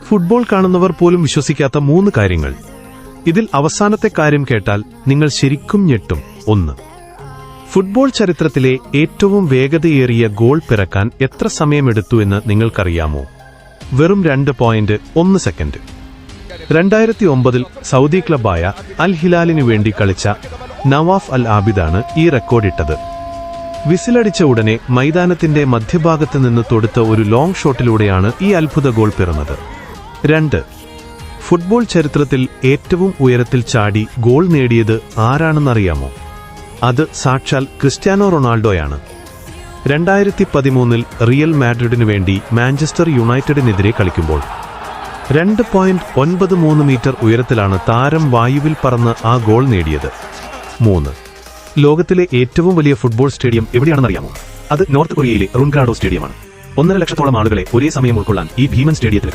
Football കാണുന്നവർ പോലും വിശ്വസിക്കാത്ത 3 കാര്യങ്ങൾ. ഇതിൽ അവസാനത്തെ കാര്യം കേട്ടാൽ നിങ്ങൾ ശരിക്കും ഞെട്ടും. 1. ഫുട്ബോൾ ചരിത്രത്തിലെ ഏറ്റവും വേഗതയേറിയ ഗോൾ പിറക്കാൻ എത്ര സമയമെടുത്തു എന്ന് നിങ്ങൾക്കറിയാമോ? വെറും 2.1 സെക്കൻഡ്. 2009 സൗദി ക്ലബായ അൽ ഹിലാലിനു വേണ്ടി കളിച്ച നവാഫ് അൽ ആബിദാണ് ഈ റെക്കോർഡിട്ടത്. വിസിലടിച്ച ഉടനെ മൈതാനത്തിന്റെ മധ്യഭാഗത്ത് നിന്ന് തൊടുത്ത ഒരു ലോങ് ഷോട്ടിലൂടെയാണ് ഈ അത്ഭുത ഗോൾ പിറന്നത്. 2. ഫുട്ബോൾ ചരിത്രത്തിൽ ഏറ്റവും ഉയരത്തിൽ ചാടി ഗോൾ നേടിയത് ആരാണെന്നറിയാമോ? അത് സാക്ഷാൽ ക്രിസ്ത്യാനോ റൊണാൾഡോയാണ്. 2013 റിയൽ മാഡ്രിഡിനു വേണ്ടി മാഞ്ചസ്റ്റർ യുണൈറ്റഡിനെതിരെ കളിക്കുമ്പോൾ 2.93 മീറ്റർ ഉയരത്തിലാണ് താരം വായുവിൽ പറന്ന് ആ ഗോൾ നേടിയത്. 3. ലോകത്തിലെ ഏറ്റവും വലിയ ഫുട്ബോൾ സ്റ്റേഡിയം എവിടെയാണെന്നറിയാമോ? അത് നോർത്ത് കൊറിയയിലെ റുൻഗ്രാഡോ സ്റ്റേഡിയമാണ്. 1.5 ലക്ഷത്തോളം ആളുകളെ ഒരേ സമയം ഉൾക്കൊള്ളാൻ ഈ ഭീമൻ സ്റ്റേഡിയത്തിൽ